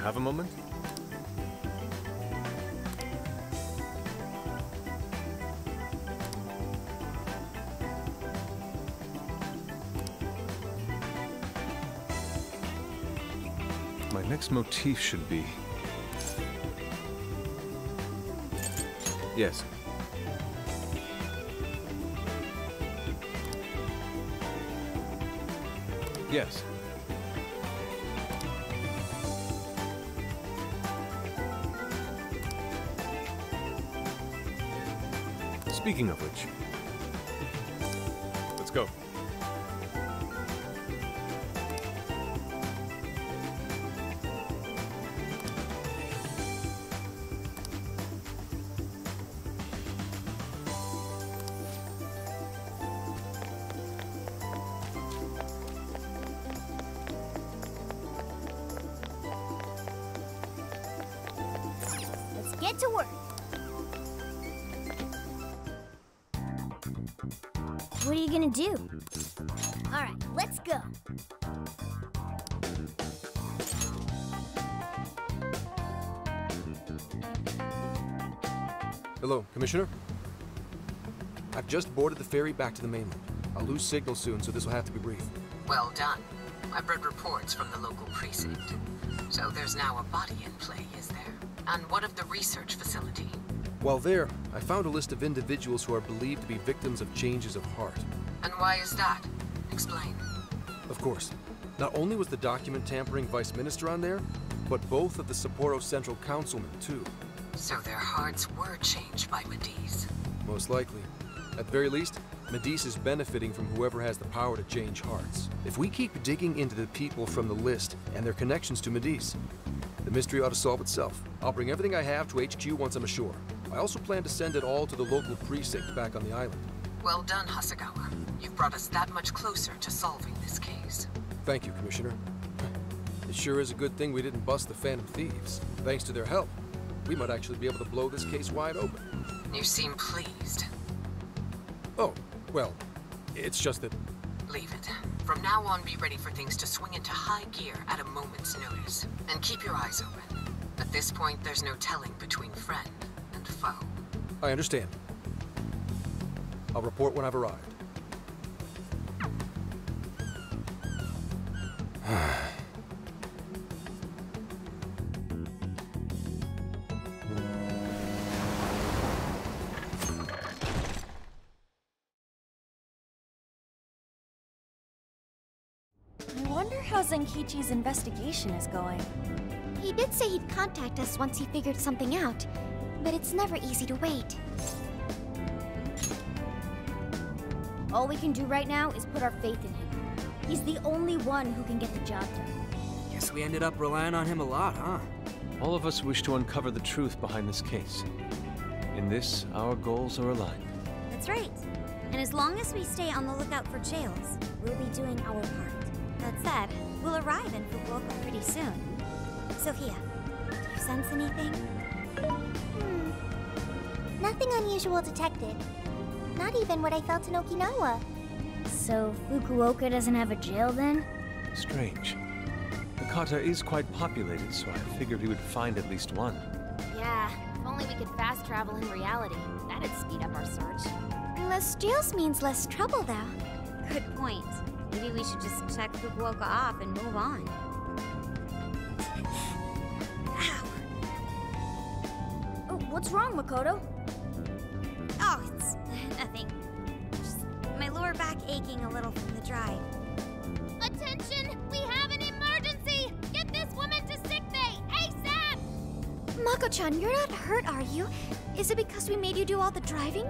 have a moment? My next motif should be... Yes. Yes. Speaking of which, let's go. Let's get to work. What are you gonna do? All right, let's go. Hello, Commissioner. I've just boarded the ferry back to the mainland. I'll lose signal soon, so this will have to be brief. Well done. I've read reports from the local precinct. So there's now a body in play, is there? And what of the research facility? While there, I found a list of individuals who are believed to be victims of changes of heart. And why is that? Explain. Of course. Not only was the document tampering vice minister on there, but both of the Sapporo Central Councilmen, too. So their hearts were changed by Madicce. Most likely. At the very least, Madicce is benefiting from whoever has the power to change hearts. If we keep digging into the people from the list and their connections to Madicce, the mystery ought to solve itself. I'll bring everything I have to HQ once I'm ashore. I also plan to send it all to the local precinct back on the island. Well done, Hasegawa. You've brought us that much closer to solving this case. Thank you, Commissioner. It sure is a good thing we didn't bust the Phantom Thieves. Thanks to their help, we might actually be able to blow this case wide open. You seem pleased. Oh, well, it's just that... Leave it. From now on, be ready for things to swing into high gear at a moment's notice. And keep your eyes open. At this point, there's no telling between friend and foe. I understand. I'll report when I've arrived. I wonder how Zenkichi's investigation is going. He did say he'd contact us once he figured something out, but it's never easy to wait. All we can do right now is put our faith in him. He's the only one who can get the job done. Guess we ended up relying on him a lot, huh? All of us wish to uncover the truth behind this case. In this, our goals are aligned. That's right. And as long as we stay on the lookout for jails, we'll be doing our part. That said, we'll arrive in Fukuoka pretty soon. Sophia, do you sense anything? Nothing unusual detected. Not even what I felt in Okinawa. So Fukuoka doesn't have a jail then? Strange. The kata is quite populated, so I figured we would find at least one. Yeah, if only we could fast travel in reality. That'd speed up our search. Less jails means less trouble, though. Good point. Maybe we should just check Fukuoka off and move on. Ow! Oh, what's wrong, Makoto? Oh, it's nothing. Just my lower back aching a little from the drive. Attention! We have an emergency! Get this woman to sickbay, ASAP! Mako-chan, you're not hurt, are you? Is it because we made you do all the driving?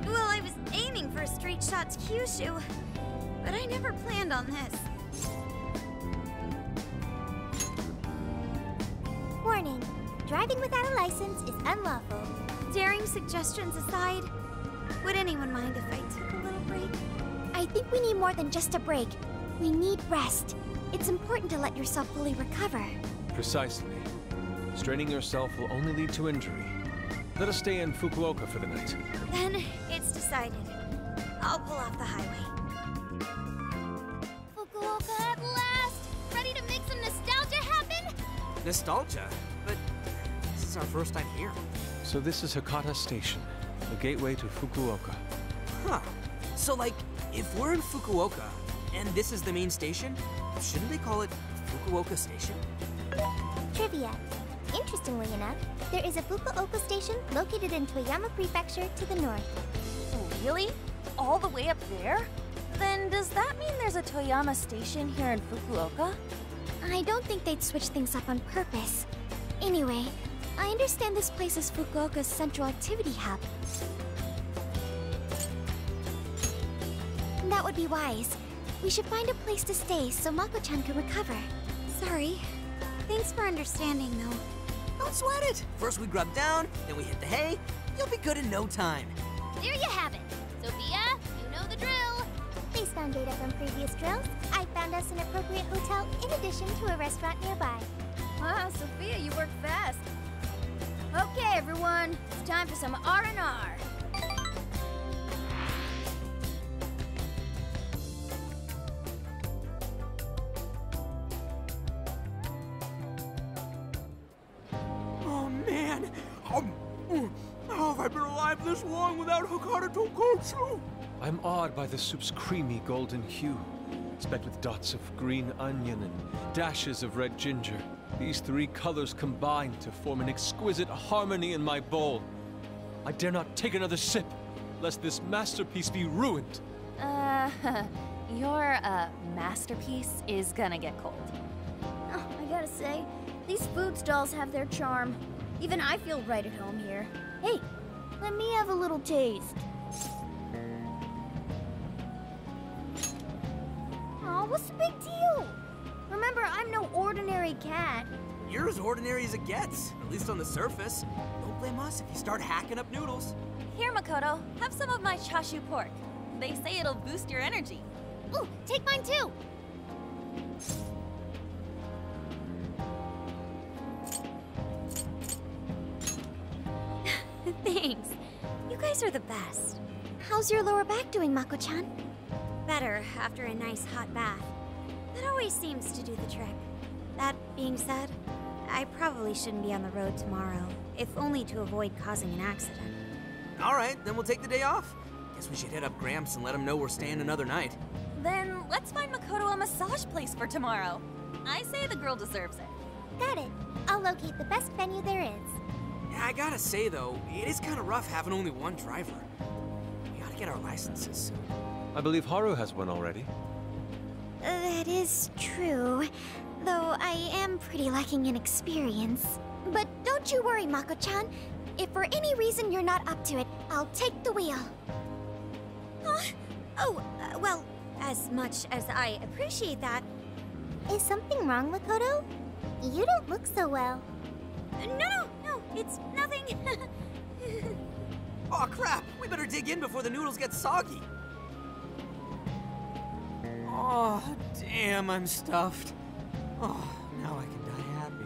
Well, I was aiming for a straight shot to Kyushu, but I never planned on this. Warning. Driving without a license is unlawful. Daring suggestions aside, would anyone mind if I took a little break? I think we need more than just a break. We need rest. It's important to let yourself fully recover. Precisely. Straining yourself will only lead to injury. Let us stay in Fukuoka for the night. Then it's decided. I'll pull off the highway. Fukuoka at last! Ready to make some nostalgia happen? Nostalgia? But this is our first time here. So this is Hakata Station, the gateway to Fukuoka. Huh. So, like, if we're in Fukuoka, and this is the main station, shouldn't they call it Fukuoka Station? Trivia. Interestingly enough, there is a Fukuoka station located in Toyama Prefecture to the north. Really? All the way up there? Then does that mean there's a Toyama station here in Fukuoka? I don't think they'd switch things up on purpose. Anyway, I understand this place is Fukuoka's central activity hub. That would be wise. We should find a place to stay so Mako-chan can recover. Sorry. Thanks for understanding, though. Don't sweat it. First we grub down, then we hit the hay. You'll be good in no time. There you have it. Sophia, you know the drill. Based on data from previous drills, I found us an appropriate hotel in addition to a restaurant nearby. Wow, Sophia, you work fast. Okay, everyone, it's time for some R&R. Oh, man. How have I been alive this long without Hakata Tonkotsu? I'm awed by the soup's creamy golden hue, specked with dots of green onion and dashes of red ginger. These three colors combine to form an exquisite harmony in my bowl. I dare not take another sip, lest this masterpiece be ruined. Your, masterpiece is gonna get cold. Oh, I gotta say, these food stalls have their charm. Even I feel right at home here. Hey, let me have a little taste. Aw, what's the big deal? Remember, I'm no ordinary cat. You're as ordinary as it gets, at least on the surface. Don't blame us if you start hacking up noodles. Here, Makoto, have some of my chashu pork. They say it'll boost your energy. Ooh, take mine too. Thanks. You guys are the best. How's your lower back doing, Mako-chan? Better after a nice hot bath. That always seems to do the trick. That being said, I probably shouldn't be on the road tomorrow, if only to avoid causing an accident. All right, then we'll take the day off. Guess we should hit up Gramps and let him know we're staying another night. Then let's find Makoto a massage place for tomorrow. I say the girl deserves it. Got it. I'll locate the best venue there is. Yeah, I gotta say though, it is kind of rough having only one driver. We gotta get our licenses soon. I believe Haru has one already. That is true, though I am pretty lacking in experience. But don't you worry, Mako-chan. If for any reason you're not up to it, I'll take the wheel. Well, as much as I appreciate that... Is something wrong, Makoto? You don't look so well. No, it's nothing. Oh crap, we better dig in before the noodles get soggy. Oh, damn, I'm stuffed. Oh, now I can die happy.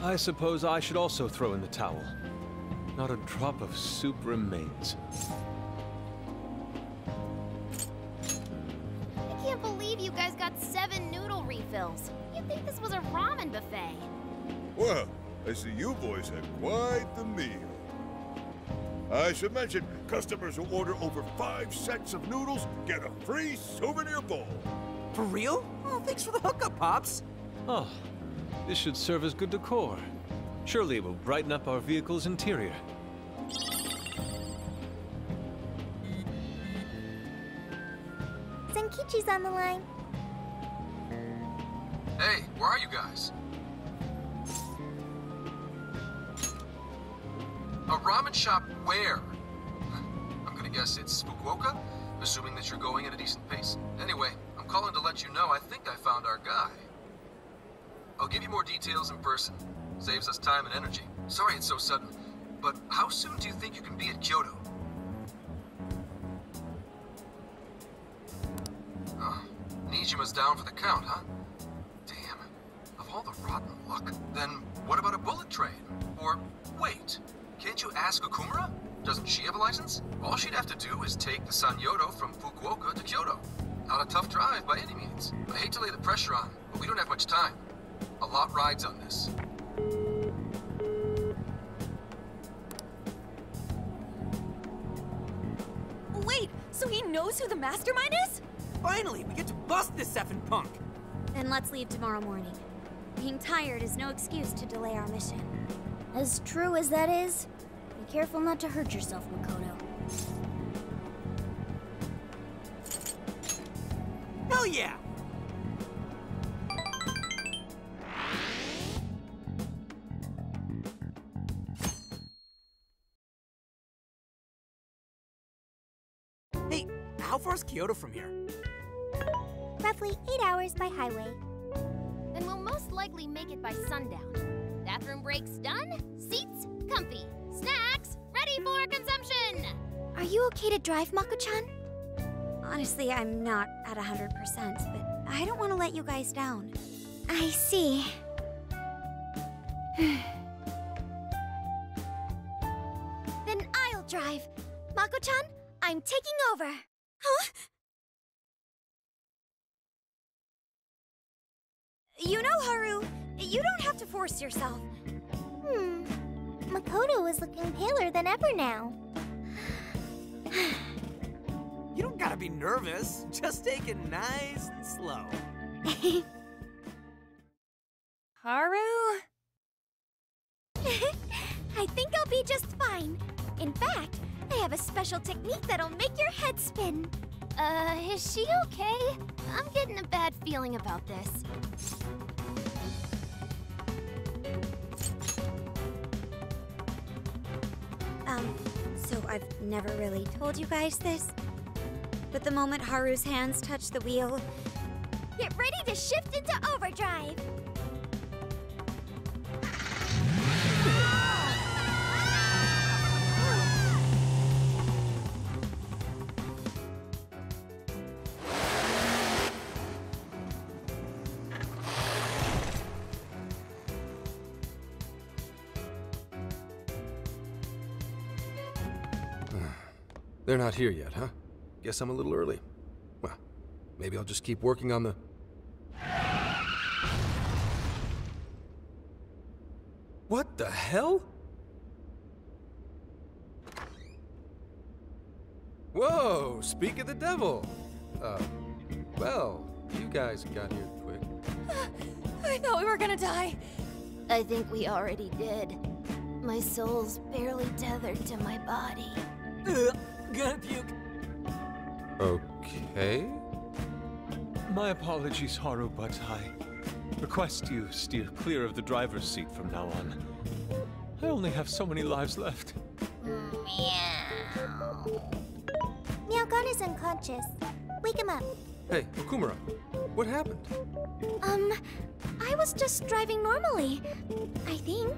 I suppose I should also throw in the towel. Not a drop of soup remains. I can't believe you guys got 7 noodle refills. You'd think this was a ramen buffet. Well, I see you boys had quite the meal. I should mention, customers who order over 5 sets of noodles get a free souvenir bowl. For real? Oh, thanks for the hookup, Pops. Oh, this should serve as good decor. Surely it will brighten up our vehicle's interior. Zenkichi's on the line. Hey, where are you guys? A ramen shop where? I'm gonna guess it's Fukuoka, assuming that you're going at a decent pace. Anyway, I'm calling to let you know I think I found our guy. I'll give you more details in person. Saves us time and energy. Sorry it's so sudden, but how soon do you think you can be at Kyoto? Nijima's down for the count, huh? Damn. Of all the rotten luck. Then what about a bullet train? Or, wait, can't you ask Okumura? Doesn't she have a license? All she'd have to do is take the Sanyodo from Fukuoka to Kyoto. Not a tough drive by any means. I hate to lay the pressure on, but we don't have much time. A lot rides on this. Wait, so he knows who the mastermind is? Finally, we get to bust this effing punk! Then let's leave tomorrow morning. Being tired is no excuse to delay our mission. As true as that is, be careful not to hurt yourself, Makoto. Hell yeah! Hey, how far is Kyoto from here? Roughly 8 hours by highway. Then we'll most likely make it by sundown. Bathroom breaks done, seats comfy, snacks ready for consumption! Are you okay to drive, Mako-chan? Honestly, I'm not at 100%, but I don't want to let you guys down. I see. Then I'll drive. Mako-chan, I'm taking over. Huh? You know, Haru, you don't have to force yourself. Makoto is looking paler than ever now. You don't gotta be nervous. Just take it nice and slow. Haru? I think I'll be just fine. In fact, I have a special technique that'll make your head spin. Is she okay? I'm getting a bad feeling about this. So I've never really told you guys this, but the moment Haru's hands touch the wheel, Get ready to shift into overdrive. They're not here yet, huh? Guess I'm a little early. Well, maybe I'll just keep working on the... What the hell? Whoa, speak of the devil. Well, you guys got here quick. I thought we were gonna die. I think we already did. My soul's barely tethered to my body. Gonna puke. Okay. My apologies, Haru, but I request you steer clear of the driver's seat from now on. I only have so many lives left. Meowgon is unconscious. Wake him up. Hey, Okumura, what happened? I was just driving normally, I think.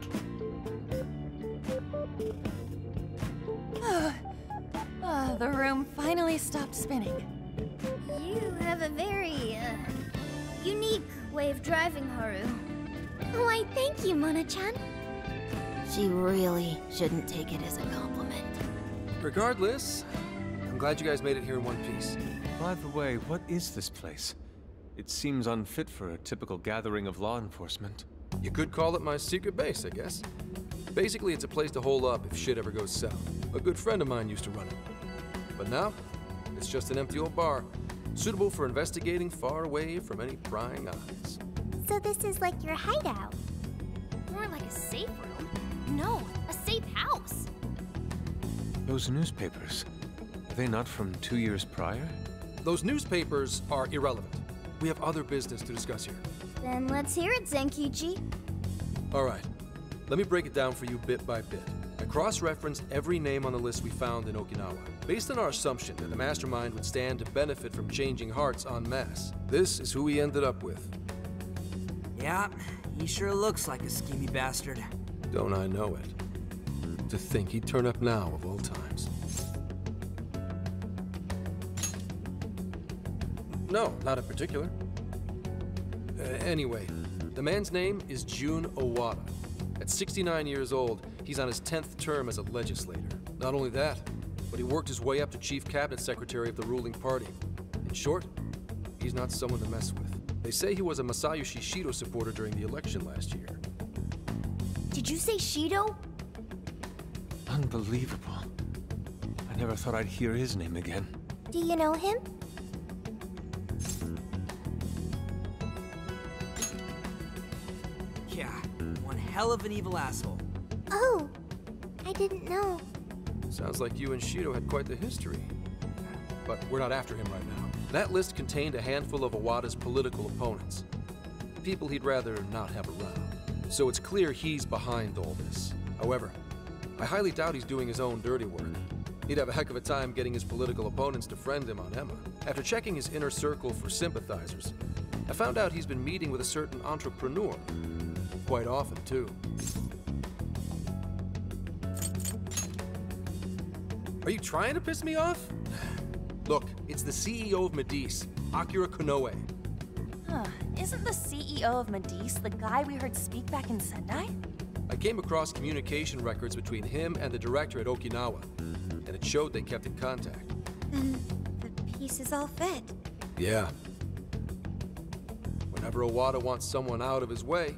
The room finally stopped spinning. You have a very, unique way of driving, Haru. Why, thank you, Mona-chan. She really shouldn't take it as a compliment. Regardless, I'm glad you guys made it here in one piece. By the way, what is this place? It seems unfit for a typical gathering of law enforcement. You could call it my secret base, I guess. Basically, it's a place to hole up if shit ever goes south. A good friend of mine used to run it. But now, it's just an empty old bar, suitable for investigating far away from any prying eyes. So this is like your hideout. More like a safe room. No, a safe house. Those newspapers, are they not from 2 years prior? Those newspapers are irrelevant. We have other business to discuss here. Then let's hear it, Zenkichi. All right, let me break it down for you bit by bit. I cross-referenced every name on the list we found in Okinawa, based on our assumption that the mastermind would stand to benefit from changing hearts en masse. This is who we ended up with. Yeah, he sure looks like a schemy bastard. Don't I know it? To think he'd turn up now of all times. No, not in particular. Anyway, the man's name is Jun Owada. At 69 years old, he's on his 10th term as a legislator. Not only that, but he worked his way up to chief cabinet secretary of the ruling party. In short, he's not someone to mess with. They say he was a Masayoshi Shido supporter during the election last year. Did you say Shido? Unbelievable. never thought I'd hear his name again. Do you know him? Yeah, one hell of an evil asshole. Oh, I didn't know. Sounds like you and Shido had quite the history. But we're not after him right now. That list contained a handful of Iwata's political opponents. People he'd rather not have around. So it's clear he's behind all this. However, I highly doubt he's doing his own dirty work. He'd have a heck of a time getting his political opponents to friend him on Emma. After checking his inner circle for sympathizers, I found out he's been meeting with a certain entrepreneur. Quite often, too. Are you trying to piss me off? Look, it's the CEO of Madicce, Akira Konoe. Huh. Isn't the CEO of Madicce the guy we heard speak back in Sendai? I came across communication records between him and the director at Okinawa, and it showed they kept in contact. Then the pieces all fit. Yeah. Whenever Iwata wants someone out of his way,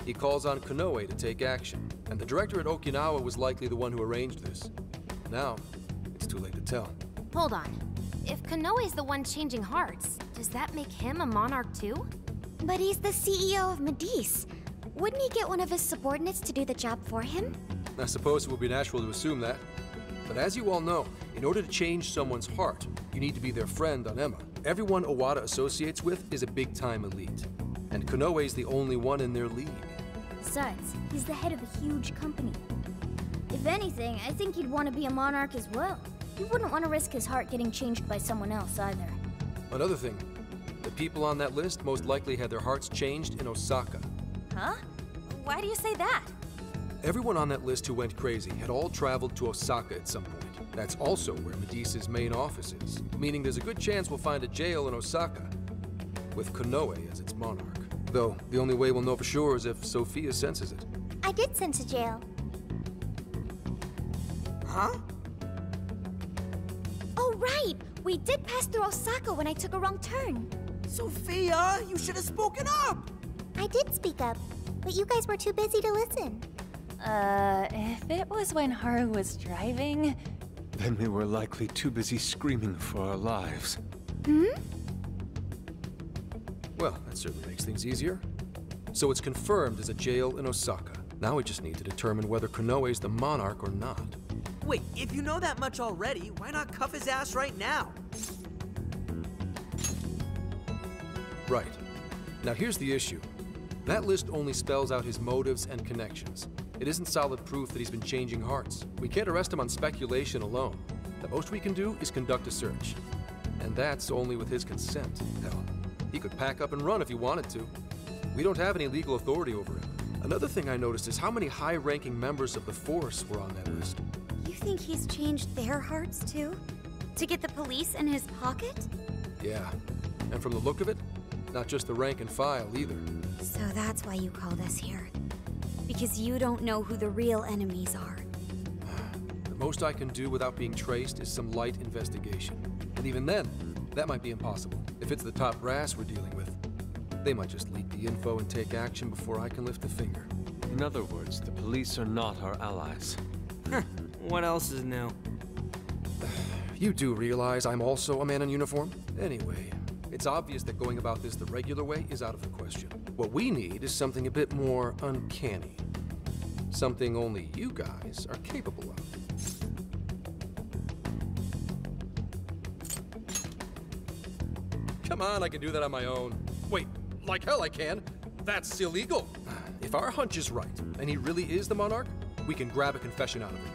he calls on Konoe to take action, and the director at Okinawa was likely the one who arranged this. Now, it's too late to tell. Hold on. If Konoe's the one changing hearts, does that make him a monarch too? But he's the CEO of Madicce. Wouldn't he get one of his subordinates to do the job for him? I suppose it would be natural to assume that. But as you all know, in order to change someone's heart, you need to be their friend on Emma. Everyone Iwata associates with is a big-time elite, and Konoe's the only one in their league. Besides, he's the head of a huge company. If anything, I think he'd want to be a monarch as well. He wouldn't want to risk his heart getting changed by someone else either. Another thing, the people on that list most likely had their hearts changed in Osaka. Huh? Why do you say that? Everyone on that list who went crazy had all traveled to Osaka at some point. That's also where Madicce's main office is, meaning there's a good chance we'll find a jail in Osaka, with Konoe as its monarch. Though, the only way we'll know for sure is if Sophia senses it. I did sense a jail. Huh? Oh, right! We did pass through Osaka when I took a wrong turn. Sophia, you should have spoken up! I did speak up, but you guys were too busy to listen. If it was when Haru was driving... Then we were likely too busy screaming for our lives. Well, that certainly makes things easier. So it's confirmed as a jail in Osaka. Now we just need to determine whether Konoe's the monarch or not. Wait, if you know that much already, why not cuff his ass right now? Right. Now here's the issue. That list only spells out his motives and connections. It isn't solid proof that he's been changing hearts. We can't arrest him on speculation alone. The most we can do is conduct a search. And that's only with his consent. Hell, he could pack up and run if he wanted to. We don't have any legal authority over him. Another thing I noticed is how many high-ranking members of the force were on that list. You think he's changed their hearts too? To get the police in his pocket? Yeah, and from the look of it, not just the rank and file either. So that's why you called us here. Because you don't know who the real enemies are. The most I can do without being traced is some light investigation. And even then, that might be impossible. If it's the top brass we're dealing with, they might just leak the info and take action before I can lift a finger. In other words, the police are not our allies. What else is new? You do realize I'm also a man in uniform? Anyway, it's obvious that going about this the regular way is out of the question. What we need is something a bit more uncanny. Something only you guys are capable of. Come on, I can do that on my own. Wait, like hell I can. That's illegal. If our hunch is right, and he really is the monarch, we can grab a confession out of him.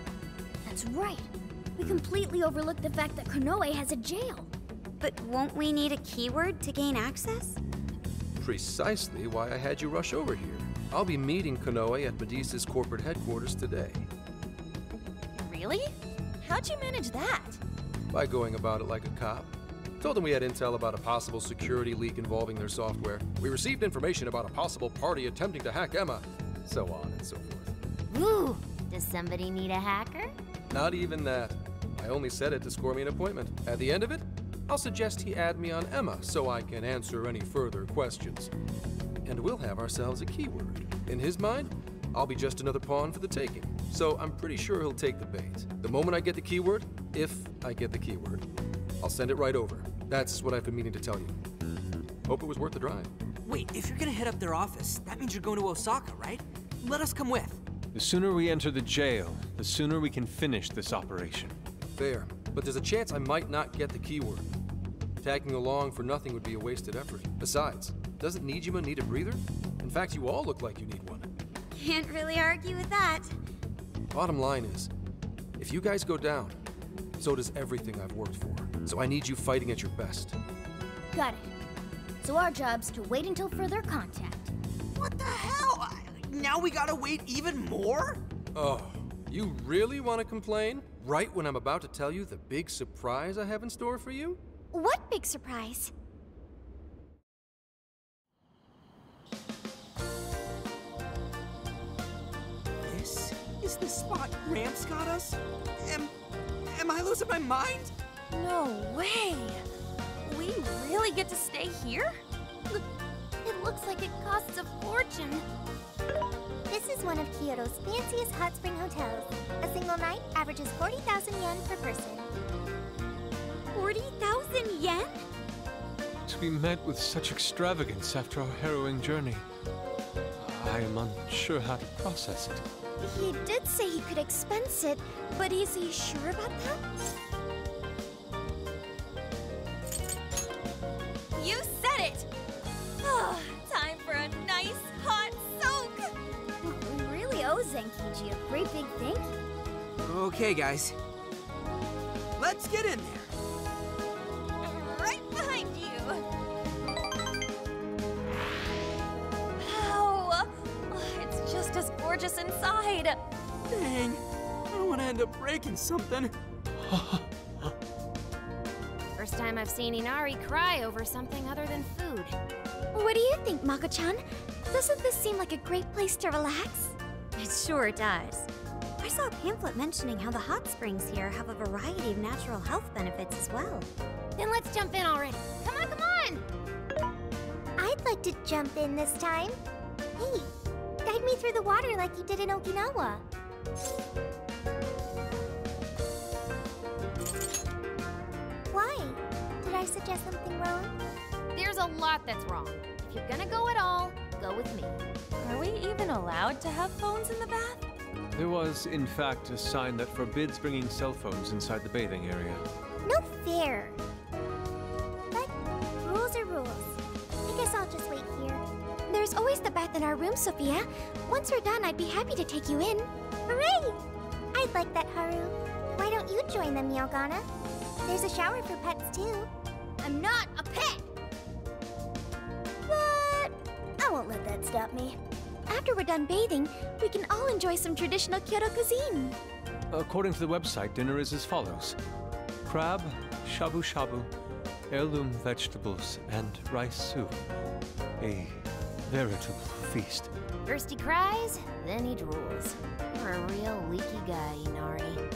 That's right. We completely overlooked the fact that Konoe has a jail. But won't we need a keyword to gain access? Precisely why I had you rush over here. I'll be meeting Konoe at Madicce's corporate headquarters today. Really? How'd you manage that? By going about it like a cop. Told them we had intel about a possible security leak involving their software. We received information about a possible party attempting to hack Emma. So on and so forth. Ooh, does somebody need a hacker? Not even that. I only said it to score me an appointment. At the end of it, I'll suggest he add me on Emma so I can answer any further questions. And we'll have ourselves a keyword. In his mind, I'll be just another pawn for the taking. So I'm pretty sure he'll take the bait. The moment I get the keyword, if I get the keyword, I'll send it right over. That's what I've been meaning to tell you. Hope it was worth the drive. Wait, if you're gonna hit up their office, that means you're going to Osaka, right? Let us come with. The sooner we enter the jail, the sooner we can finish this operation. Fair, but there's a chance I might not get the keyword. Tagging along for nothing would be a wasted effort. Besides, doesn't Nijima need a breather? In fact, you all look like you need one. Can't really argue with that. Bottom line is, if you guys go down, so does everything I've worked for. So I need you fighting at your best. Got it. So our job's to wait until further contact. What the hell? Now we gotta wait even more? Oh, you really want to complain? Right when I'm about to tell you the big surprise I have in store for you? What big surprise? This is the spot Gramps got us? Am I losing my mind? No way! We really get to stay here? It looks like it costs a fortune. This is one of Kyoto's fanciest hot spring hotels. A single night averages 40,000 yen per person. 40,000 yen? To be met with such extravagance after our harrowing journey, I am unsure how to process it. He did say he could expense it, but is he sure about that? You said it! Oh, time for a nice hot soak! We really owe Zenkiji a great big thank you. Okay, guys. Let's get in there. Right behind you! Wow! It's just as gorgeous inside! Dang, I don't want to end up breaking something. First time I've seen Inari cry over something other than food. What do you think, Mako-chan? Doesn't this seem like a great place to relax? It sure does. I saw a pamphlet mentioning how the hot springs here have a variety of natural health benefits as well. Then let's jump in already. Come on, come on! I'd like to jump in this time. Hey, guide me through the water like you did in Okinawa. Why? Did I suggest something wrong? There's a lot that's wrong. If you're gonna go at all, go with me. Are we even allowed to have phones in the bath? There was, in fact, a sign that forbids bringing cell phones inside the bathing area. No fair. But rules are rules. I guess I'll just wait here. There's always the bath in our room, Sophia. Once we're done, I'd be happy to take you in. Hooray! I'd like that, Haru. Why don't you join them, Yogana? There's a shower for pets, too. I'm not a pet! But I won't let that stop me. After we're done bathing, we can all enjoy some traditional Kyoto cuisine. According to the website, dinner is as follows: crab, shabu-shabu, heirloom vegetables, and rice soup. A veritable feast. First he cries, then he drools. You're a real leaky guy, Inari.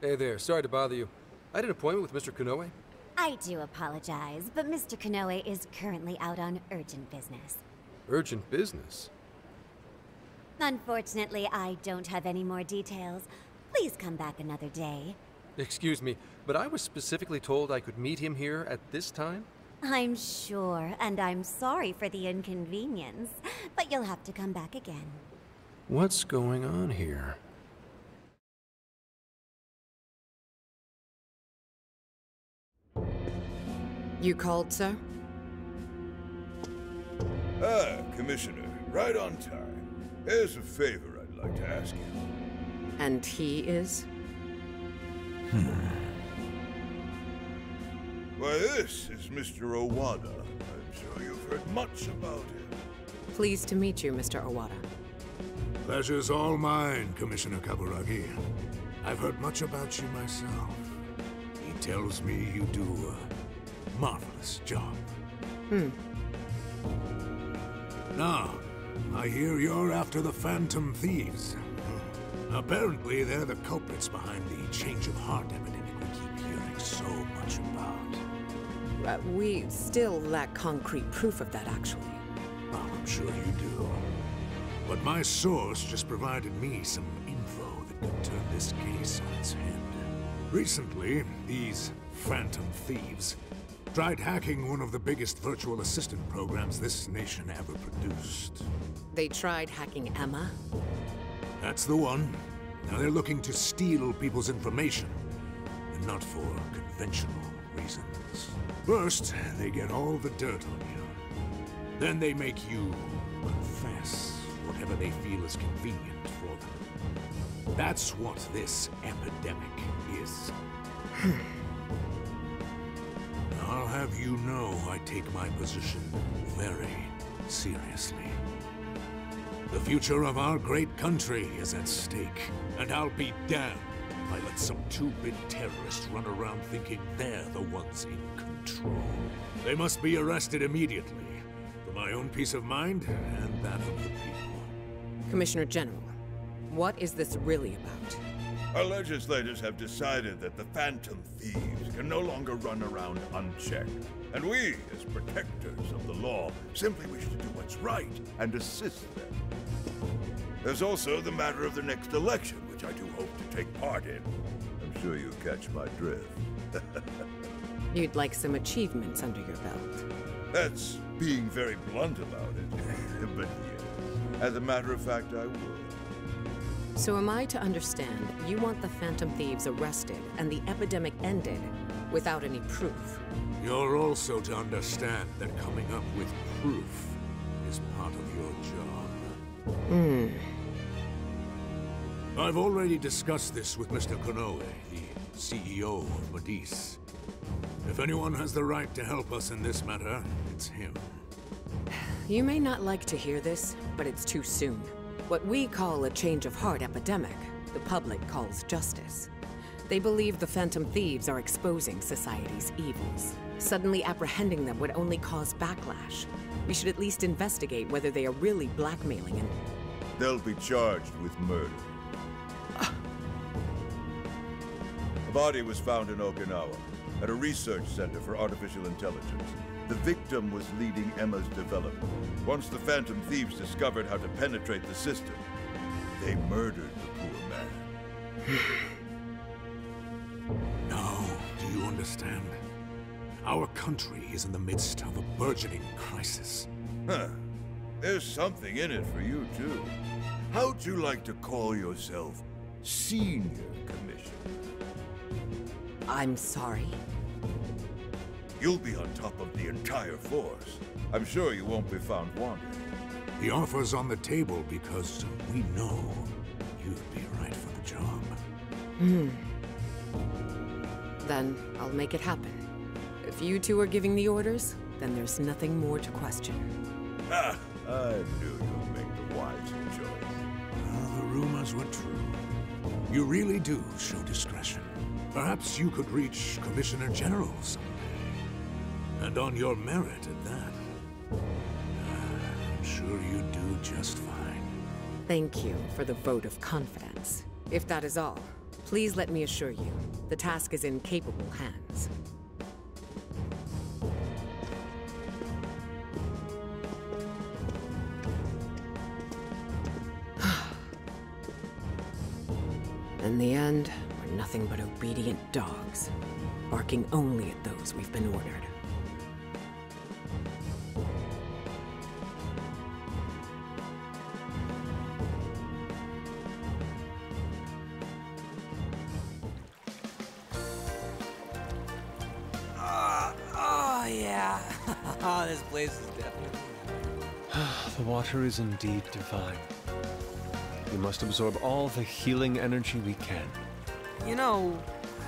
Hey there, sorry to bother you. I had an appointment with Mr. Konoe. I do apologize, but Mr. Konoe is currently out on urgent business. Urgent business? Unfortunately, I don't have any more details. Please come back another day. Excuse me, but I was specifically told I could meet him here at this time? I'm sure, and I'm sorry for the inconvenience, but you'll have to come back again. What's going on here? You called, sir? Ah, Commissioner, right on time. There's a favor I'd like to ask you. And he is? Why, this is Mr. Owada. I'm sure you've heard much about him. Pleased to meet you, Mr. Owada. Pleasure's all mine, Commissioner Kaburagi. I've heard much about you myself. He tells me you do a marvelous job. Now, I hear you're after the Phantom Thieves. Apparently, they're the culprits behind the change of heart epidemic we keep hearing so much about. We still lack concrete proof of that, actually. Well, I'm sure you do. But my source just provided me some info that could turn this case on its head. Recently, these phantom thieves tried hacking one of the biggest virtual assistant programs this nation ever produced. They tried hacking Emma? That's the one. Now they're looking to steal people's information, and not for conventional reasons. First, they get all the dirt on you. Then they make you confess whatever they feel is convenient for them. That's what this epidemic is. I'll have you know I take my position very seriously. The future of our great country is at stake, and I'll be damned if I let some two-bit terrorists run around thinking they're the ones in control. They must be arrested immediately, for my own peace of mind and that of the people. Commissioner General, what is this really about? Our legislators have decided that the phantom thieves can no longer run around unchecked. And we, as protectors of the law, simply wish to do what's right and assist them. There's also the matter of the next election, which I do hope to take part in. I'm sure you catch my drift. You'd like some achievements under your belt. That's being very blunt about it. But yes, as a matter of fact, I would. So am I to understand you want the phantom thieves arrested and the epidemic ended without any proof? You're also to understand that coming up with proof is part of your job. I've already discussed this with Mr. Konoe, the CEO of Madicce. If anyone has the right to help us in this matter, it's him. You may not like to hear this, but it's too soon. What we call a change of heart epidemic, the public calls justice. They believe the phantom thieves are exposing society's evils. Suddenly apprehending them would only cause backlash. We should at least investigate whether they are really blackmailing and... They'll be charged with murder. A body was found in Okinawa, at a research center for artificial intelligence. The victim was leading Emma's development. Once the phantom thieves discovered how to penetrate the system, they murdered the poor man. Now, do you understand? Our country is in the midst of a burgeoning crisis. Huh. There's something in it for you, too. How'd you like to call yourself Senior Commissioner? I'm sorry? You'll be on top of the entire force. I'm sure you won't be found wanting. The offer's on the table because we know you'd be right for the job. Then I'll make it happen. If you two are giving the orders, then there's nothing more to question. Ah, I knew you'd make the wise choice. Well, the rumors were true. You really do show discretion. Perhaps you could reach Commissioner General someday. And on your merit at that. I'm sure you do just fine. Thank you for the vote of confidence. If that is all, please let me assure you, the task is in capable hands. In the end, we're nothing but obedient dogs, barking only at those we've been ordered. Oh yeah. This place is definitely... The water is indeed divine. We must absorb all the healing energy we can. You know,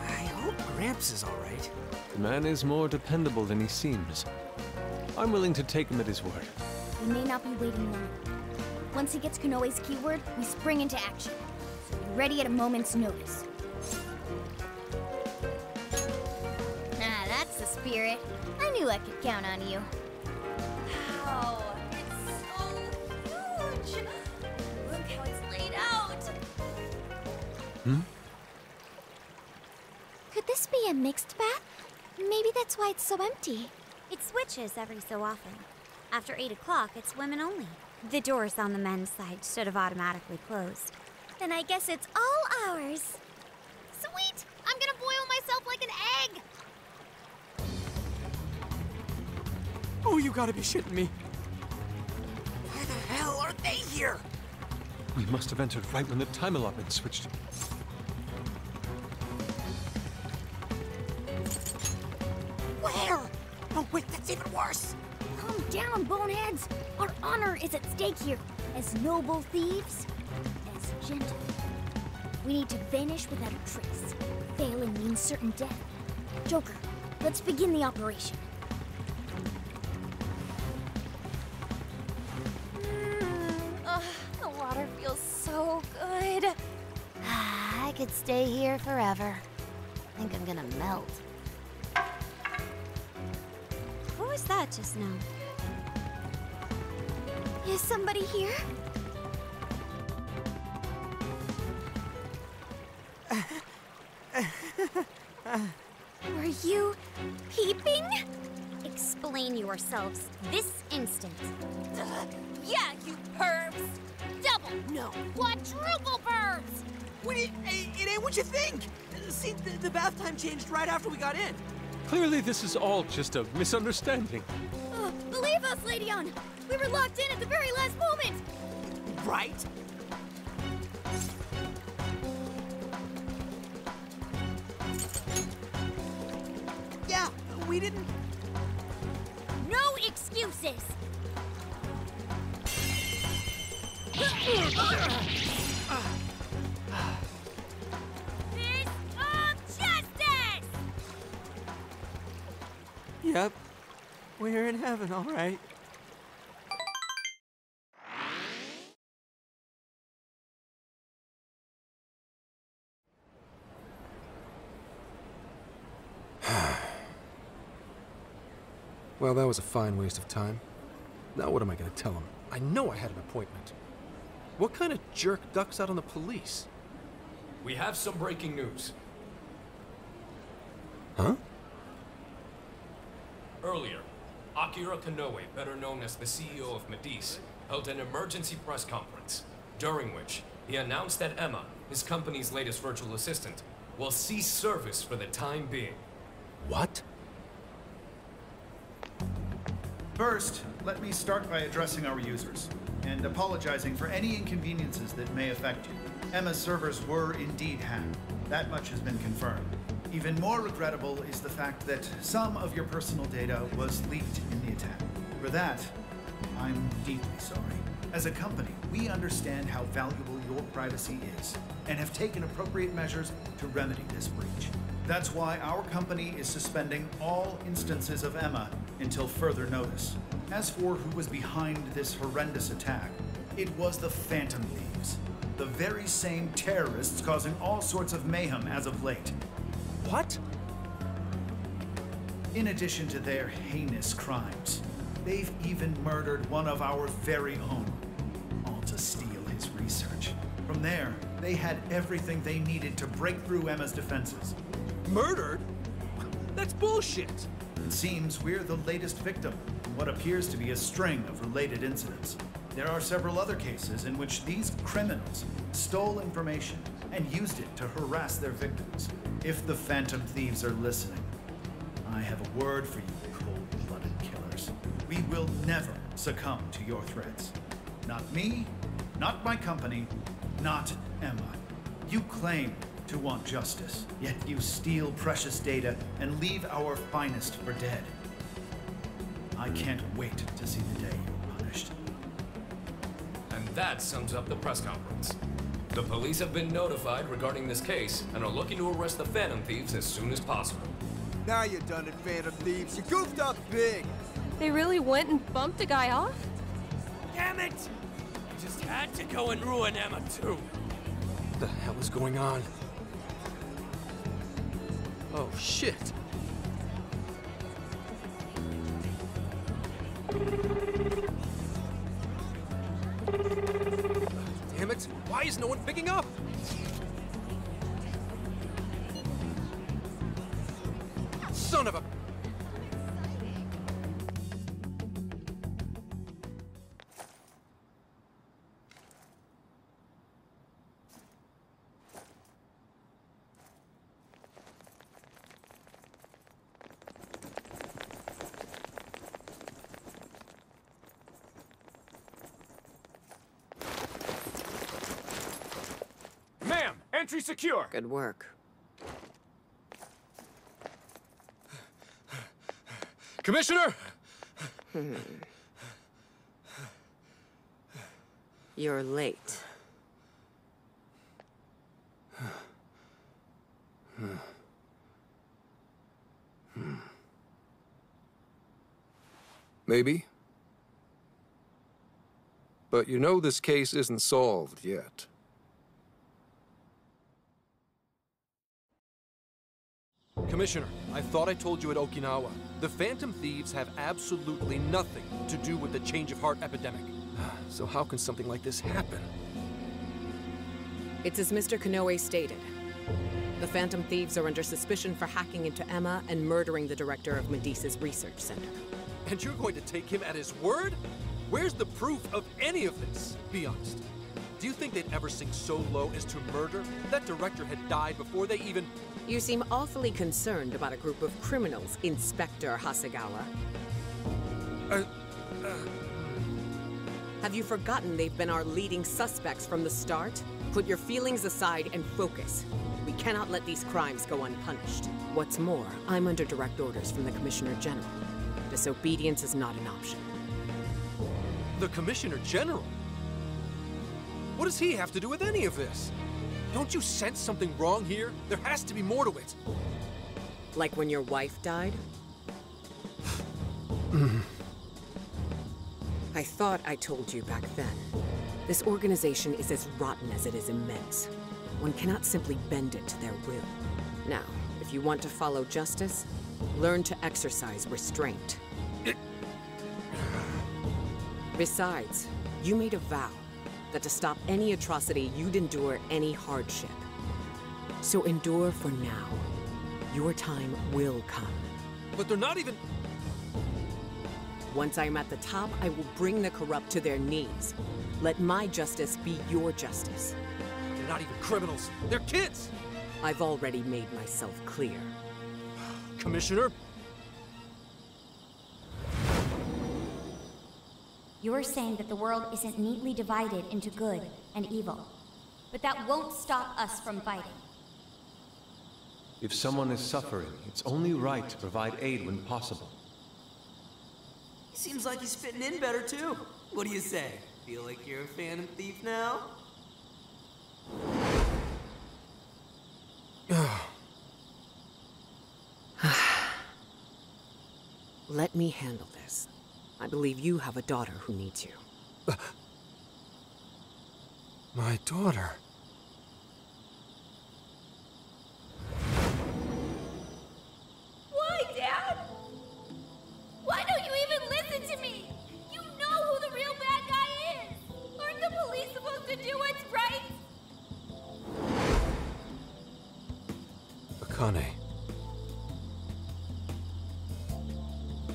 I hope Gramps is alright. The man is more dependable than he seems. I'm willing to take him at his word. We may not be waiting long. Once he gets Konoe's keyword, we spring into action. So be ready at a moment's notice. Ah, that's the spirit. I knew I could count on you. Wow, it's so huge! Look how it's laid out! a mixed bath? Maybe that's why it's so empty. It switches every so often. After 8 o'clock, it's women only. The doors on the men's side should have automatically closed. Then I guess it's all ours. Sweet! I'm gonna boil myself like an egg! Oh, you gotta be shitting me. Why the hell are they here? We must have entered right when the time allotment switched. Where? Oh, wait, that's even worse. Calm down, boneheads. Our honor is at stake here. As noble thieves, as gentle. We need to vanish without a trace. Failing means certain death. Joker, let's begin the operation. The water feels so good. I could stay here forever. I think I'm gonna melt. Who was that just now? Is somebody here? Were you peeping? Explain yourselves this instant. Yeah, you pervs! Double! No, quadruple birds! Wait, it ain't what you think. See, the bath time changed right after we got in. Clearly this is all just a misunderstanding. Believe us, Lady Ann! We were locked in at the very last moment! Right? Yeah, we didn't... No excuses! Fist of justice! Yep, we're in heaven, all right. Well, that was a fine waste of time. Now what am I gonna tell him? I know I had an appointment. What kind of jerk ducks out on the police? We have some breaking news. Huh? Earlier, Akira Konoe, better known as the CEO of Madicce, held an emergency press conference, during which he announced that Emma, his company's latest virtual assistant, will cease service for the time being. What? First, let me start by addressing our users, and apologizing for any inconveniences that may affect you. Emma's servers were indeed hacked. That much has been confirmed. Even more regrettable is the fact that some of your personal data was leaked in the attack. For that, I'm deeply sorry. As a company, we understand how valuable your privacy is, and have taken appropriate measures to remedy this breach. That's why our company is suspending all instances of Emma until further notice. As for who was behind this horrendous attack, it was the Phantom Thieves, the very same terrorists causing all sorts of mayhem as of late. What? In addition to their heinous crimes, they've even murdered one of our very own, all to steal his research. From there, they had everything they needed to break through Emma's defenses. Murdered? That's bullshit! It seems we're the latest victim in what appears to be a string of related incidents. There are several other cases in which these criminals stole information and used it to harass their victims. If the Phantom Thieves are listening, I have a word for you cold-blooded killers. We will never succumb to your threats. Not me, not my company, not Emma. You claim to want justice, yet you steal precious data and leave our finest for dead. I can't wait to see the day you're punished. And that sums up the press conference. The police have been notified regarding this case and are looking to arrest the Phantom Thieves as soon as possible. Now you're done it, Phantom Thieves. You goofed up big. They really went and bumped a guy off? Damn it! I just had to go and ruin Emma too. What the hell is going on? Oh, shit. Damn it! Why is no one picking up? son of a... Ma'am, entry secure. Good work. Commissioner! You're late. Maybe. But you know this case isn't solved yet. Commissioner, I thought I told you at Okinawa. The Phantom Thieves have absolutely nothing to do with the change of heart epidemic. So how can something like this happen? It's as Mr. Konoe stated. The Phantom Thieves are under suspicion for hacking into Emma and murdering the director of Madicce's research center. And you're going to take him at his word? Where's the proof of any of this? Be honest. Do you think they'd ever sink so low as to murder? That director had died before they even... You seem awfully concerned about a group of criminals, Inspector Hasegawa. Have you forgotten they've been our leading suspects from the start? Put your feelings aside and focus. We cannot let these crimes go unpunished. What's more, I'm under direct orders from the Commissioner General. Disobedience is not an option. The Commissioner General? What does he have to do with any of this? Don't you sense something wrong here? There has to be more to it. Like when your wife died? I thought I told you back then. This organization is as rotten as it is immense. One cannot simply bend it to their will. Now, if you want to follow justice, learn to exercise restraint. Besides, you made a vow that to stop any atrocity, you'd endure any hardship. So endure for now. Your time will come. But they're not even... Once I'm at the top, I will bring the corrupt to their knees. Let my justice be your justice. They're not even criminals. They're kids! I've already made myself clear. Commissioner? You're saying that the world isn't neatly divided into good and evil. But that won't stop us from fighting. If someone is suffering, it's only right to provide aid when possible. Seems like he's fitting in better too. What do you say? Feel like you're a Phantom Thief now? Let me handle this. I believe you have a daughter who needs you. My daughter? Why, Dad? Why don't you even listen to me? You know who the real bad guy is! Aren't the police supposed to do what's right? Akane.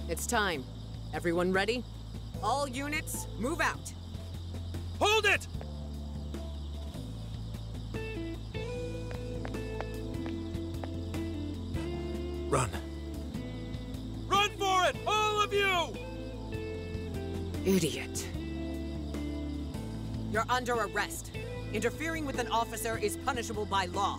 It's time. Everyone ready? All units, move out! Hold it! Run. Run for it! All of you! Idiot. You're under arrest. Interfering with an officer is punishable by law.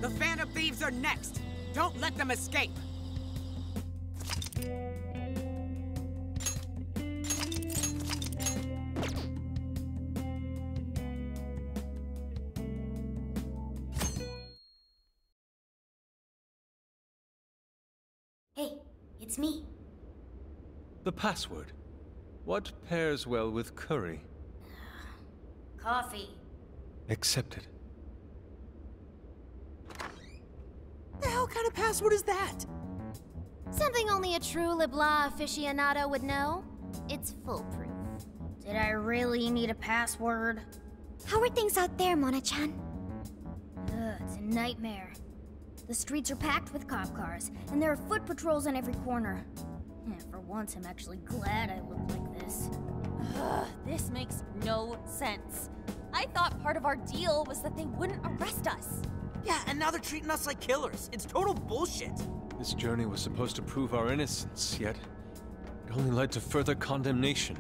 The Phantom Thieves are next! Don't let them escape! Hey, it's me. The password. What pairs well with curry? Coffee. Accepted. The hell kind of password is that? Something only a true LeBlanc aficionado would know. It's foolproof. Did I really need a password? How are things out there, Mona-chan? It's a nightmare. The streets are packed with cop cars, and there are foot patrols on every corner. For once, I'm actually glad I look like this. This makes no sense. I thought part of our deal was that they wouldn't arrest us. Yeah, and now they're treating us like killers. It's total bullshit. This journey was supposed to prove our innocence, yet it only led to further condemnation.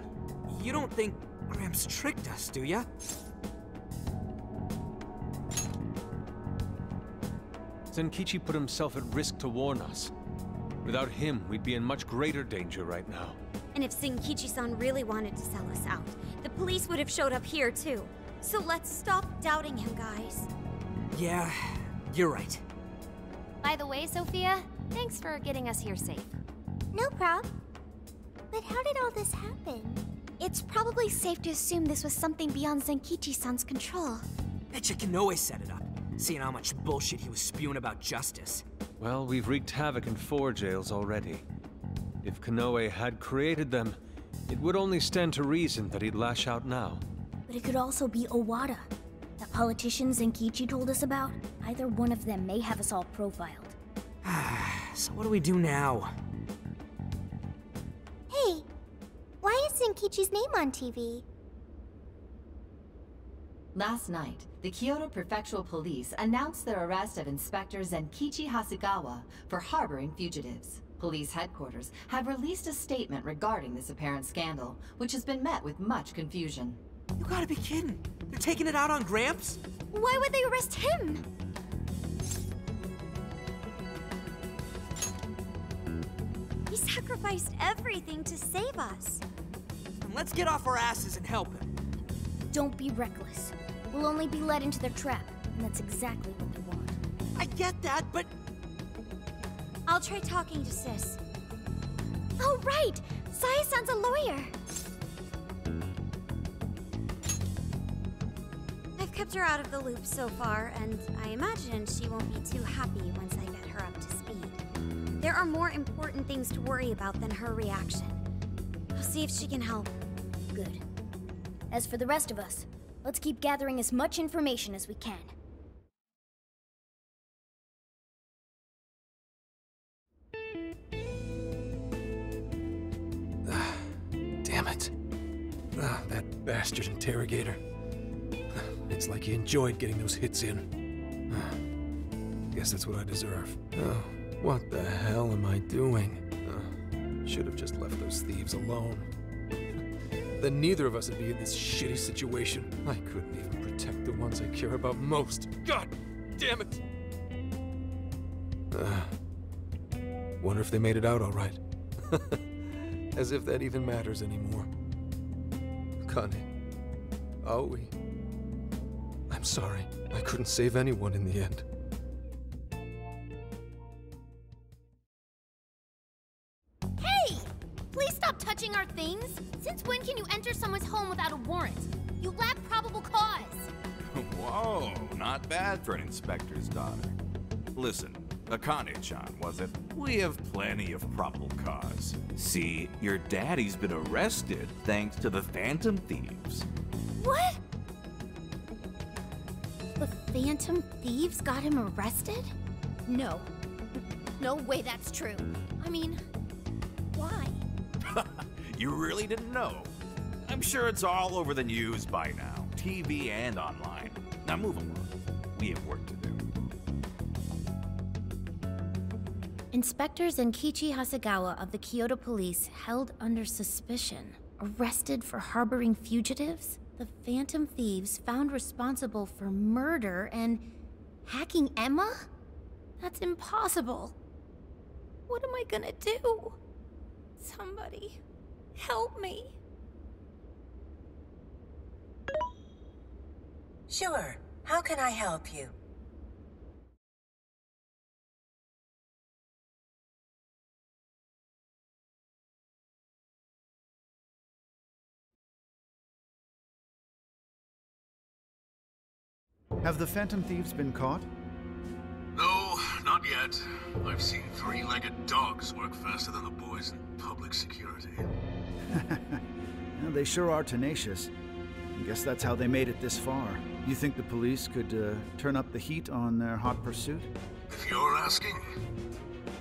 You don't think Gramps tricked us, do ya? Zenkichi put himself at risk to warn us. Without him, we'd be in much greater danger right now. And if Zenkichi-san really wanted to sell us out, the police would have showed up here too. So let's stop doubting him, guys. Yeah, you're right. By the way, Sophia, thanks for getting us here safe. No prob. But how did all this happen? It's probably safe to assume this was something beyond Zenkichi-san's control. Betcha Kanoe set it up, seeing how much bullshit he was spewing about justice. Well, we've wreaked havoc in 4 jails already. If Kanoe had created them, it would only stand to reason that he'd lash out now. But it could also be Owada. That politician Zenkichi told us about. Either one of them may have us all profiled. So what do we do now? Hey, why is Zenkichi's name on TV? Last night, the Kyoto Prefectural Police announced their arrest of Inspector Zenkichi Hasegawa for harboring fugitives. Police headquarters have released a statement regarding this apparent scandal, which has been met with much confusion. You gotta be kidding! They're taking it out on Gramps? Why would they arrest him? He sacrificed everything to save us. And let's get off our asses and help him. Don't be reckless. We'll only be led into their trap, and that's exactly what we want. I get that, but... I'll try talking to Sis. Oh, right! Saya-san's a lawyer! I've kept her out of the loop so far, and I imagine she won't be too happy once I get her up to speed. There are more important things to worry about than her reaction. I'll see if she can help. Good. As for the rest of us, let's keep gathering as much information as we can. Damn it. That bastard interrogator. It's like he enjoyed getting those hits in. Guess that's what I deserve. Oh, what the hell am I doing? Should have just left those thieves alone. Then neither of us would be in this shitty situation. I couldn't even protect the ones I care about most. God damn it! Wonder if they made it out all right. As if that even matters anymore. Kane, Aoi, I'm sorry. I couldn't save anyone in the end. Hey! Please stop touching our things! Since when can you enter someone's home without a warrant? You lack probable cause! Whoa, not bad for an inspector's daughter. Listen, Akane-chan, was it? We have plenty of probable cause. See, your daddy's been arrested thanks to the Phantom Thieves. What? The Phantom Thieves got him arrested? No. No way that's true. I mean, why? You really didn't know? I'm sure it's all over the news by now, TV and online. Now move along. We have work to do. Inspector Zenkichi Hasegawa of the Kyoto Police held under suspicion, arrested for harboring fugitives, the Phantom Thieves found responsible for murder and hacking Emma? That's impossible. What am I gonna do? Somebody, help me. Sure. How can I help you? Have the Phantom Thieves been caught? No, not yet. I've seen three-legged dogs work faster than the boys in public security. Well, they sure are tenacious. I guess that's how they made it this far. You think the police could turn up the heat on their hot pursuit? If you're asking,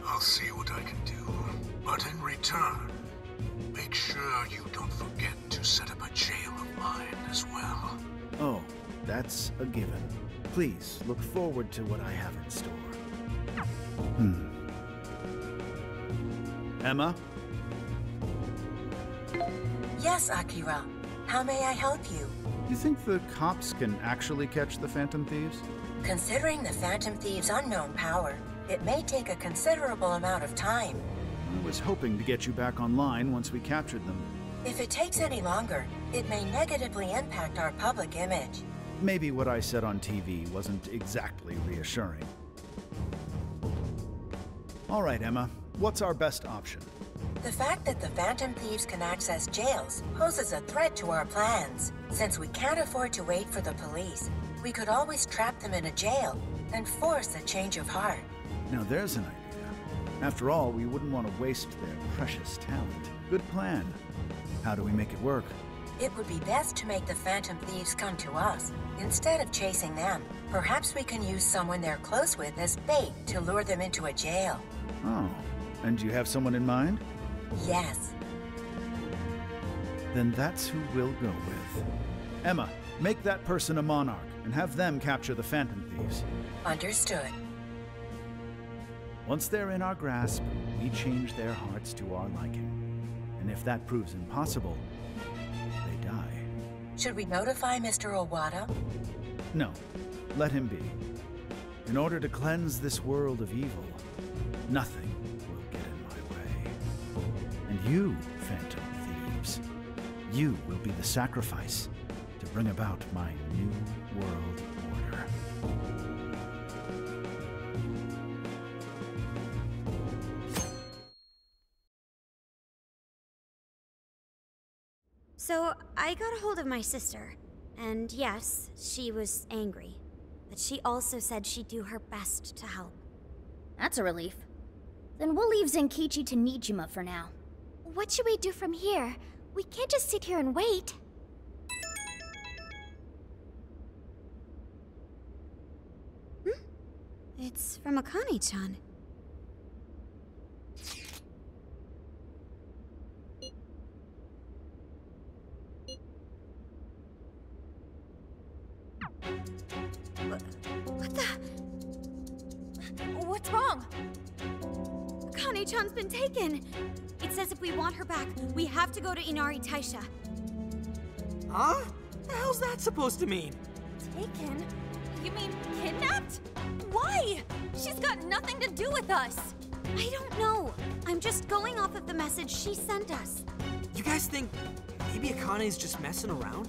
I'll see what I can do. But in return, make sure you don't forget to set up a jail of mine as well. Oh, that's a given. Please look forward to what I have in store. Emma? Yes, Akira. How may I help you? You think the cops can actually catch the Phantom Thieves? Considering the Phantom Thieves' unknown power, it may take a considerable amount of time. I was hoping to get you back online once we captured them. If it takes any longer, it may negatively impact our public image. Maybe what I said on TV wasn't exactly reassuring. All right, Emma. What's our best option? The fact that the Phantom Thieves can access jails poses a threat to our plans. Since we can't afford to wait for the police, we could always trap them in a jail and force a change of heart. Now there's an idea. After all, we wouldn't want to waste their precious talent. Good plan. How do we make it work? It would be best to make the Phantom Thieves come to us, instead of chasing them. Perhaps we can use someone they're close with as bait to lure them into a jail. Oh, and do you have someone in mind? Yes. Then that's who we'll go with. Emma, make that person a monarch, and have them capture the Phantom Thieves. Understood. Once they're in our grasp, we change their hearts to our liking. And if that proves impossible, they die. Should we notify Mr. Owada? No, let him be. In order to cleanse this world of evil, nothing will get in my way. And you, Phantom Thieves, you will be the sacrifice to bring about my new world order. So, I got a hold of my sister, and yes, she was angry. But she also said she'd do her best to help. That's a relief. Then we'll leave Zenkichi to Nijima for now. What should we do from here? We can't just sit here and wait. It's from Akane-chan. What the? What's wrong? Akane-chan's been taken! It says if we want her back, we have to go to Inari Taisha. Huh? The hell's that supposed to mean? Taken? You mean kidnapped? Why? She's got nothing to do with us! I don't know. I'm just going off of the message she sent us. You guys think maybe Akane's just messing around?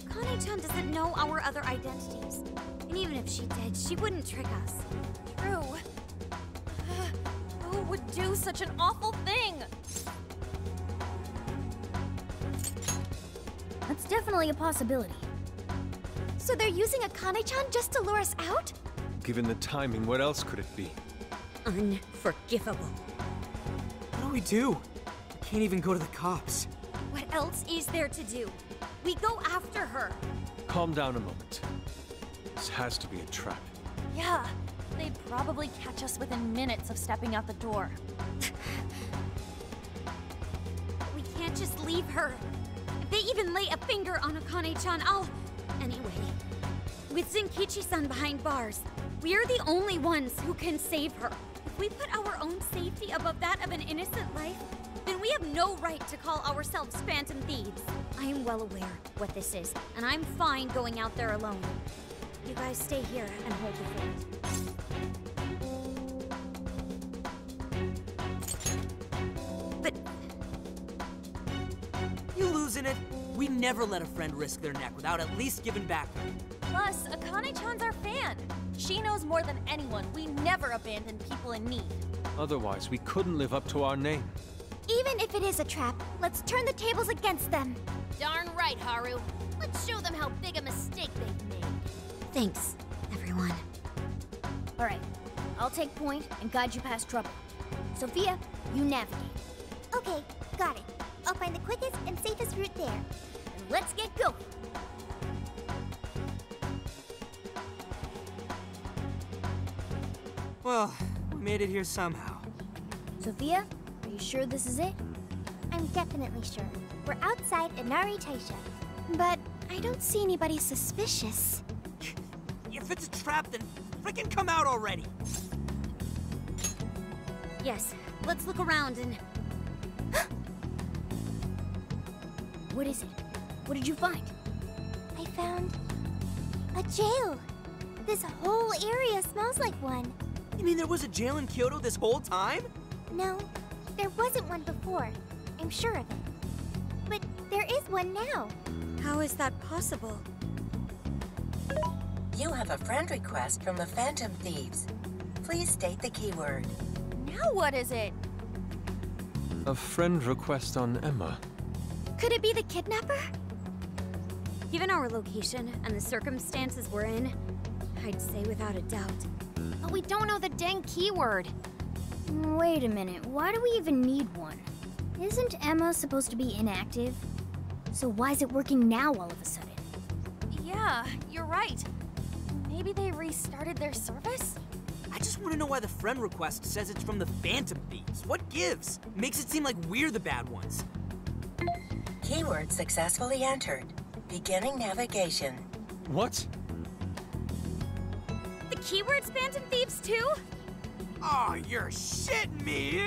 Akane-chan doesn't know our other identities. And even if she did, she wouldn't trick us. True. Who would do such an awful thing? That's definitely a possibility. So they're using Akane-chan just to lure us out? Given the timing, what else could it be? Unforgivable. What do we do? We can't even go to the cops. What else is there to do? We go after her. Calm down a moment. This has to be a trap. Yeah, they'd probably catch us within minutes of stepping out the door. We can't just leave her. If they even lay a finger on Akane-chan, I'll... Anyway, with Zenkichi-san behind bars, we're the only ones who can save her. If we put our own safety above that of an innocent life, then we have no right to call ourselves Phantom Thieves. I am well aware what this is, and I'm fine going out there alone. You guys stay here and hold the fort. But... You losing it? We never let a friend risk their neck without at least giving back. Plus, Akane-chan's our fan. She knows more than anyone. We never abandon people in need. Otherwise, we couldn't live up to our name. Even if it is a trap, let's turn the tables against them. Darn right, Haru. Let's show them how big a mistake they've made. Thanks, everyone. All right, I'll take point and guide you past trouble. Sophia, you navigate. Okay, got it. I'll find the quickest and safest route there. And let's get going. Well, we made it here somehow. Sophia, are you sure this is it? I'm definitely sure. We're outside Inari Taisha. But I don't see anybody suspicious. If it's a trap, then frickin' come out already! Yes, let's look around and... What is it? What did you find? I found a jail. This whole area smells like one. You mean there was a jail in Kyoto this whole time? No, there wasn't one before. I'm sure of it. But there is one now. How is that possible? You have a friend request from the Phantom Thieves. Please state the keyword. Now what is it? A friend request on Emma. Could it be the kidnapper? Given our location and the circumstances we're in, I'd say without a doubt. But we don't know the dang keyword. Wait a minute, why do we even need one? Isn't Emma supposed to be inactive? So why is it working now all of a sudden? Yeah, you're right. Maybe they restarted their service? I just want to know why the friend request says it's from the Phantom Thieves. What gives? Makes it seem like we're the bad ones. Keyword successfully entered. Beginning navigation. What? The keyword's Phantom Thieves too? Oh, you're shitting me!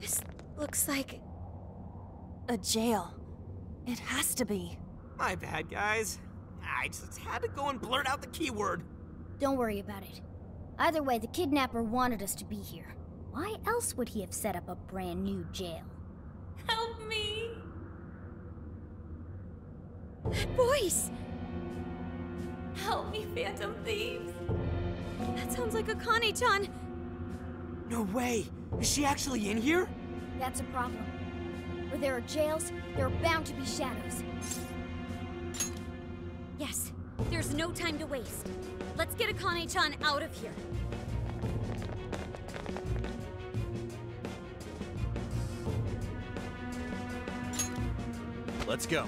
This looks like a jail. It has to be. My bad, guys. I just had to go and blurt out the keyword. Don't worry about it. Either way, the kidnapper wanted us to be here. Why else would he have set up a brand new jail? Help me! That voice! Help me, Phantom Thieves! That sounds like Akane-chan! No way! Is she actually in here? That's a problem. Where there are jails, there are bound to be shadows. Yes, there's no time to waste. Let's get Akane-chan out of here. Let's go.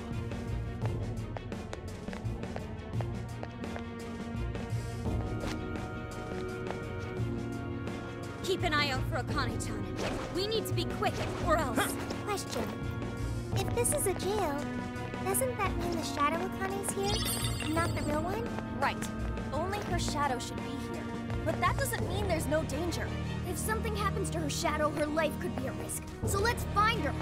Keep an eye out for Akane-chan. We need to be quick, or else... Question. If this is a jail, doesn't that mean the Shadow Akane's here? Not the real one? Right. Only her shadow should be here. But that doesn't mean there's no danger. If something happens to her shadow, her life could be at risk. So let's find her!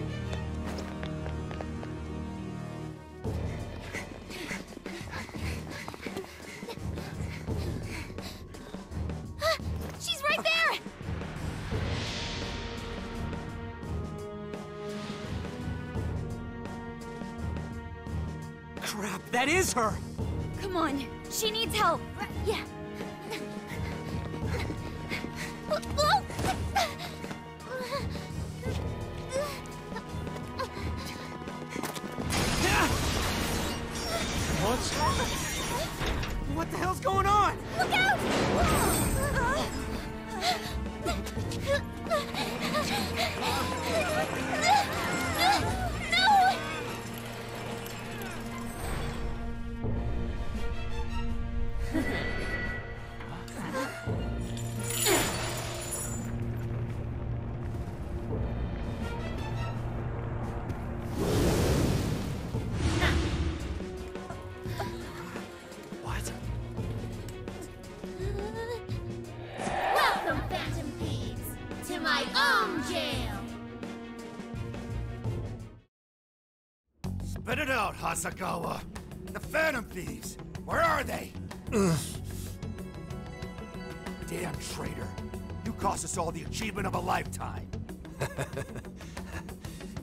She's right there! Crap, that is her! Come on, she needs help! Yeah. What? What the hell's going on? Look out! Welcome, Phantom Thieves, to my own jail! Spit it out, Hasagawa. The Phantom Thieves. Where are they? Damn traitor. You cost us all the achievement of a lifetime.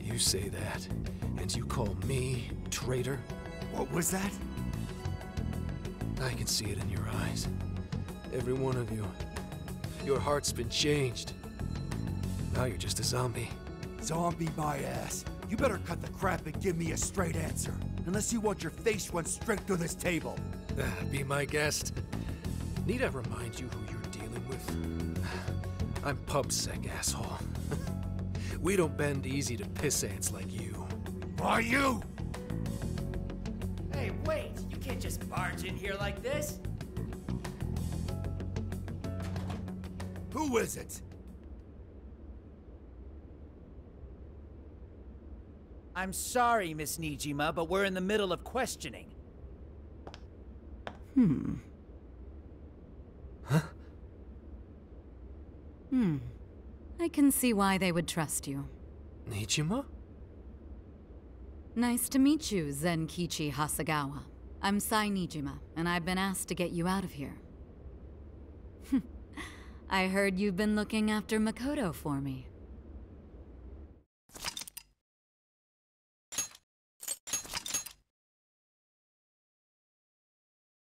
You say that, and you call me traitor? What was that? I can see it in your eyes. Every one of you. Your heart's been changed. Now you're just a zombie. Zombie my ass. You better cut the crap and give me a straight answer. Unless you want your face run straight through this table. Be my guest. Need I remind you who you're dealing with? I'm PubSec, asshole. We don't bend easy to piss ants like you. Are you? Hey, wait! You can't just barge in here like this. Who is it? I'm sorry, Miss Nijima, but we're in the middle of questioning. I can see why they would trust you. Nijima? Nice to meet you, Zenkichi Hasegawa. I'm Sai Nijima, and I've been asked to get you out of here. I heard you've been looking after Makoto for me.